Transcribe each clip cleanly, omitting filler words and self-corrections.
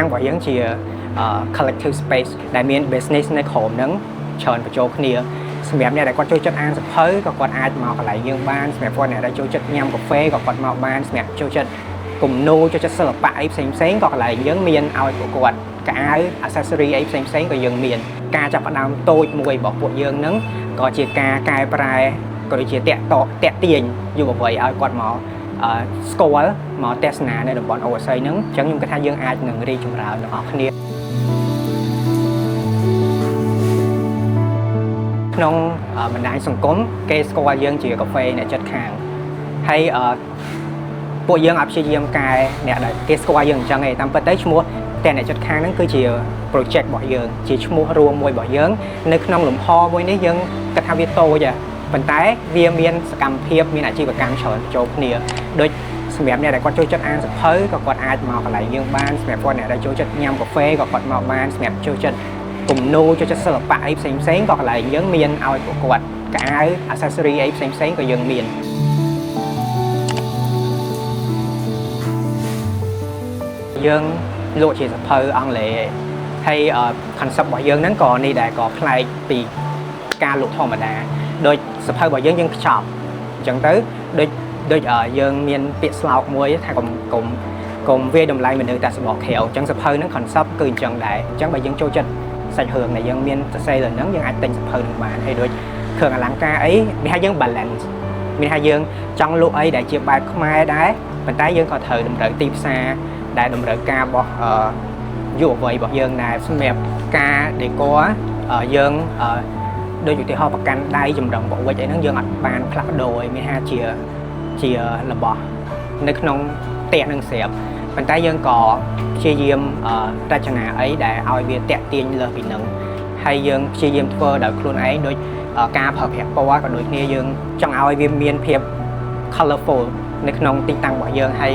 ងរបស់យើងជា collective space ដែលមាន business នៅក្រុមហ្នឹងច្រើនបញ្ចូលគ្នាសម្រាប់អ្នកដែលគាត់ចូលចិត្តអានសភៅក៏គាត់អាចមកកន្លែងយើងបានសម្រាប់គាត់អ្នកដែលចូលចិត្តញ៉ាំកាហ្វេក៏គាត់មកបានសម្រាប់ចូលចិត្តគំនូរចូលចិត្តសិល្បៈអីផ្សេងៗក៏កន្លែងយើងមានឲ្យពួកគាត់កៅអៅ accessory អីផ្សេងៗក៏យើងមានការចាប់ផ្ដើមតូចមួយរបស់ពួកយើងហ្នឹងក៏ជាការកែប្រែក៏ដូចជាតាក់ទាញយុវវ័យឲ្យគាត់មកស្គាល់មកទស្សនានៅតំបន់អូស័យហ្នឹងអញ្ចឹងខ្ញុំគិតថាយើងអាចនឹងរីកចម្រើនទាំងអស់គ្នាក្នុងបណ្ដាញសង្គមគេស្គាល់យើងជាកាហ្វេអ្នកចិត្តខាងហើយពួកយើងអត់ព្យាយាមកែអ្នកដែលគេស្គាល់យើងអញ្ចឹងទេតាមពិតទៅឈ្មោះតែអ្នកចិត្តខាងហ្នឹងគឺជា project របស់យើងជាឈ្មោះរួមមួយរបស់យើងនៅក្នុងលំហមួយនេះយើងគិតថាវាតូចប៉ុន្តែវាមានសកម្មភាពមានអាជីវកម្មច្រើនចូលគ្នាដូចសម្រាប់អ្នកដែលគាត់ចូលចិត្តអានសភៅក៏គាត់អាចមកកន្លែងយើងបានសម្រាប់គាត់អ្នកដែលចូលចិត្តញ៉ាំកាហ្វេក៏គាត់មកបានសម្រាប់ចូលចិត្តគំនូរចូលចិត្តសិល្បៈអីផ្សេងៗក៏កន្លែងយើងមានឲ្យពួកគាត់កៅអៅ accessory អីផ្សេងៗក៏យើងមានយើងលក់ជាសភៅអង់គ្លេសហើយ concept របស់យើងហ្នឹងក៏នេះដែរក៏ប្លែកពីការលក់ធម្មតាដូចសភៅរបស់យើងខ្ចប់អញ្ចឹងទៅដូចយើងមានពាក្យស្លោកមួយថាកុំវាយតម្លៃមនុស្សតែសម្បកក្រៅអញ្ចឹងសភៅហ្នឹង concept គឺអញ្ចឹងដែរអញ្ចឹងបើយើងចូលចិត្តសាច់រឿងដែលយើងមានសរសេរលើហ្នឹងយើងអាចទិញសភៅហ្នឹងបានហើយដូចគ្រឿងអលង្ការអីមានថាយើង balance មានថាយើងចង់លក់អីដែលជាបែបខ្មែរដែរប៉ុន្តែយើងក៏ត្រូវតម្រូវទីផ្សារដែលតម្រូវការរបស់យុវវ័យរបស់យើងដែរសម្រាប់ការ decor យើងដូចឧទាហរណ៍ប្រកាន់ដៃចម្រឹងបវិចអីហ្នឹងយើងអត់បានផ្លាស់ប្ដូរឲ្យមានថាជារបស់នៅក្នុងផ្ទះនឹងស្រាប់ប៉ុន្តែយើងក៏ព្យាយាមរចនាអីដែលឲ្យវាតាក់ទាញលើសពីនឹងហើយយើងព្យាយាមធ្វើដោយខ្លួនឯងដូចការប្រើប្រាស់ពណ៌ក៏ដូចគ្នាយើងចង់ឲ្យវាមានភាព colorful នៅក្នុងទីតាំងរបស់យើងហើយ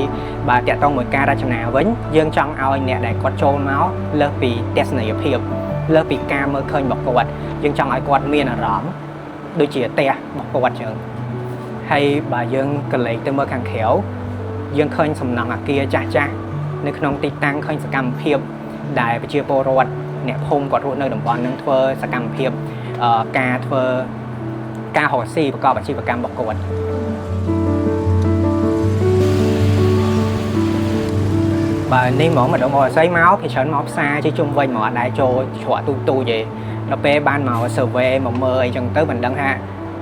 បើតាក់ទងមួយការរចនាវិញយើងចង់ឲ្យអ្នកដែលគាត់ចូលមកលើសពីទស្សនីយភាពលើសពីការមើលឃើញរបស់គាត់យើងចង់ឲ្យគាត់មានអារម្មណ៍ដូចជាផ្ទះរបស់គាត់ចឹងហើយបើយើងកលេចទៅមើលខាងក្រៅយើងឃើញសំណង់អគារចាស់នៅក្នុងទីតាំងឃើញសកម្មភាពដែលប្រជាពលរដ្ឋអ្នកភូមិគាត់រស់នៅតំបន់ហ្នឹងធ្វើសកម្មភាពការរកស៊ីប្រកបអាជីវកម្មរបស់គាត់បើនេះហ្មងម្ដងអស័យមកគេច្រើនមកផ្សារជាជុំវិញមកអត់ដែរចូលច្រកទូចទេដល់ពេលបានមក survey មកមើលអីចឹងទៅមិនដឹងថា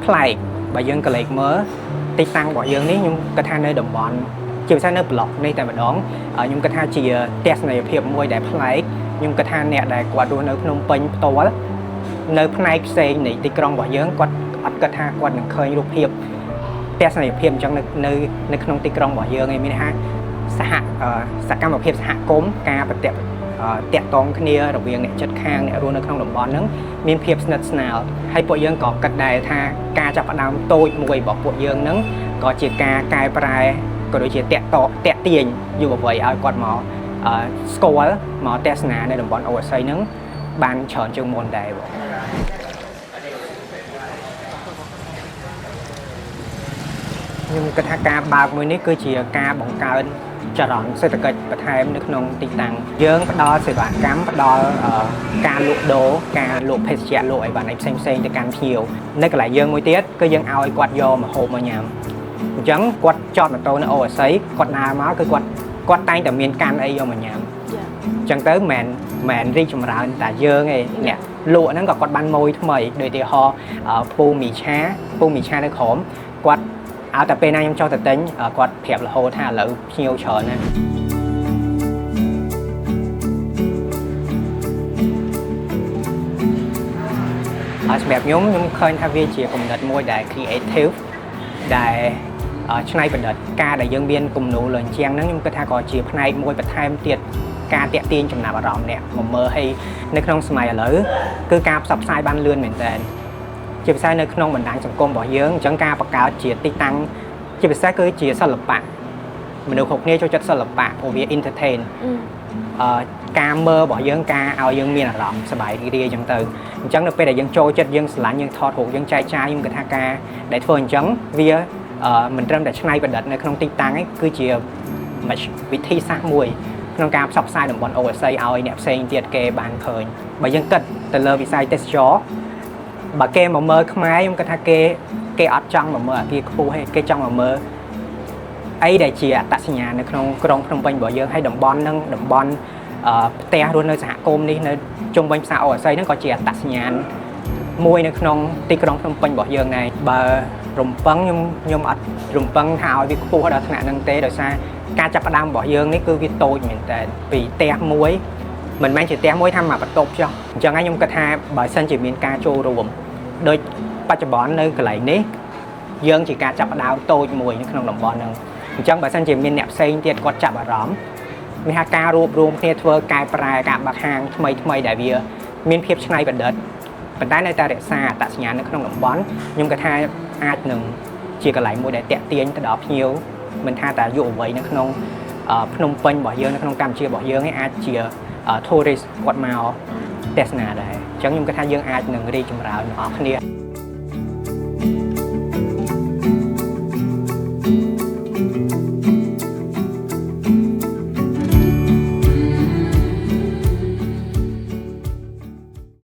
ប្លែកបើយើងក៏លេចមើលទីតាំងរបស់យើងនេះខ្ញុំគិតថានៅតំបន់ជាពិសេសនៅប្លុកនេះតែម្ដងខ្ញុំគិតថាជាទស្សនីយភាពមួយដែលប្លែកខ្ញុំគិតថាអ្នកដែលគាត់រស់នៅភ្នំពេញផ្ទាល់នៅផ្នែកផ្សេងនៃទីក្រុងរបស់យើងគាត់អត់គិតថាគាត់នឹងឃើញរូបភាពទស្សនីយភាពអញ្ចឹងនៅក្នុងទីក្រុងរបស់យើងឯងមានថាសកម្មភាពសហគមន៍ការប្រតិបត្តិតាក់ទងគ្នារវាងអ្នកជិតខាងអ្នករស់នៅក្នុងតំបន់ហ្នឹងមានភាពស្និទ្ធស្នាលហើយពួកយើងក៏គិតដែរថាការចាប់ផ្ដើមតូចមួយរបស់ពួកយើងហ្នឹងក៏ជាការកែប្រែក៏ដូចជាតាក់ទាញយុវវ័យឲ្យគាត់មកស្គាល់មកទស្សនានៅតំបន់អូស័យហ្នឹងបានច្រើនជាងមុនដែរបងខ្ញុំគិតថាការបើកមួយនេះគឺជាការបង្កើនចរន្តសេដ្ឋកិច្ចបន្ថែមនៅក្នុងទីតាំងយើងផ្ដល់សេវាកម្មផ្ដល់ការលក់ដូរការលក់ភេសជ្ជៈលក់អីបានផ្សេងទៅកាន់ភ្ញៀវនៅកន្លែងយើងមួយទៀតគឺយើងឲ្យគាត់យកមកហូបមកញ៉ាំអញ្ចឹងគាត់ចតម៉ូតូនៅអូស័យគាត់ដើរមកគឺគាត់តែងតែមានកាន់អីយកមកញ៉ាំអញ្ចឹងទៅមិនរីកចម្រើនតែយើងឯងអ្នកលក់ហ្នឹងក៏គាត់បានម៉ួយថ្មីដូចឧទាហរណ៍ពូមីឆានៅក្រោមគាត់ឲ្យតែពេលណាខ្ញុំចុះទៅទិញគាត់ប្រាប់រហូតថាឥឡូវភ្ញៀវច្រើនណាស់ហើយសម្រាប់ខ្ញុំឃើញថាវាជាគំនិតមួយដែល creative ដែលច្នៃប្រឌិតការដែលយើងមានគំនូរលើជាងហ្នឹងខ្ញុំគិតថាក៏ជាផ្នែកមួយបន្ថែមទៀតការតាក់ទាញចំណាប់អារម្មណ៍អ្នកមកមើលឲ្យនៅក្នុងសម័យឥឡូវគឺការផ្សព្វផ្សាយបានលឿនមែនតើជាពិសេសនៅក្នុងបណ្ដាញសង្គមរបស់យើងអញ្ចឹងការបង្កើតជាទីតាំងជាពិសេសគឺជាសិល្បៈមនុស្សគ្រប់គ្នាចូលចិត្តសិល្បៈព្រោះវា entertain ការមើលរបស់យើងការឲ្យយើងមានអារម្មណ៍សប្បាយរីករាយអញ្ចឹងទៅអញ្ចឹងនៅពេលដែលយើងចូលចិត្តយើងស្រឡាញ់យើងថតរូបយើងចែកចាយខ្ញុំគិតថាការដែលធ្វើអញ្ចឹងវាមិនត្រឹមតែច្នៃប្រឌិតនៅក្នុងទីតាំងឯងគឺជាវិធីសាស្ត្រមួយ ក្នុងការផ្សព្វផ្សាយតំបន់អូស័យឲ្យអ្នកផ្សេងទៀតគេបានឃើញបើយើងគិតទៅលើវិស័យទេសចរបើគេមកមើលខ្មែរខ្ញុំគិតថាគេអត់ចង់មកមើលអាគារខ្ពស់ទេគេចង់មកមើលអីដែលជាអត្តសញ្ញាណនៅក្នុងក្រុងភ្នំពេញរបស់យើងហើយតំបន់ហ្នឹងតំបន់ផ្ទះរស់នៅសហគមន៍នេះនៅជុំវិញផ្សារអូស័យហ្នឹងក៏ជាអត្តសញ្ញាណមួយនៅក្នុងទីក្រុងភ្នំពេញរបស់យើងដែរបើរំពឹងខ្ញុំអត់រំពឹងថាឲ្យវាខ្ពស់ដល់ថ្នាក់ហ្នឹងទេដោយសារការចាប់ផ្ដើមរបស់យើងនេះគឺវាតូចមែនតើពីផ្ទះមួយមិនមែនជាផ្ទះមួយថាមកបន្ទប់ចុះអញ្ចឹងហើយខ្ញុំគិតថាបើសិនជាមានការចូលរួមដោយបច្ចុប្បន្ននៅកន្លែងនេះយើងជាការចាប់ផ្ដើមតូចមួយនៅក្នុងតំបន់ហ្នឹងអញ្ចឹងបើសិនជាមានអ្នកផ្សេងទៀតគាត់ចាប់អារម្មណ៍វាថាការរួបរวมគ្នាធ្វើកែប្រែការបាក់ហាងថ្មីដែលវាមានភាពច្នៃប្រឌិតប៉ុន្តែនៅតែរក្សាអត្តសញ្ញាណនៅក្នុងតំបន់ខ្ញុំគិតថាអាចនឹងជាកន្លែងមួយដែលតាក់ទាញទៅដល់ភ្ញៀវមិនថាតែយុវវ័យនៅក្នុងភ្នំពេញរបស់យើងនៅក្នុងកម្ពុជារបស់យើងឯងអាចជា tourist គាត់មកទស្សនាដែរអញ្ចឹងខ្ញុំគិតថាយើងអាចនឹងរីកចម្រើនទាំងអស់គ្នា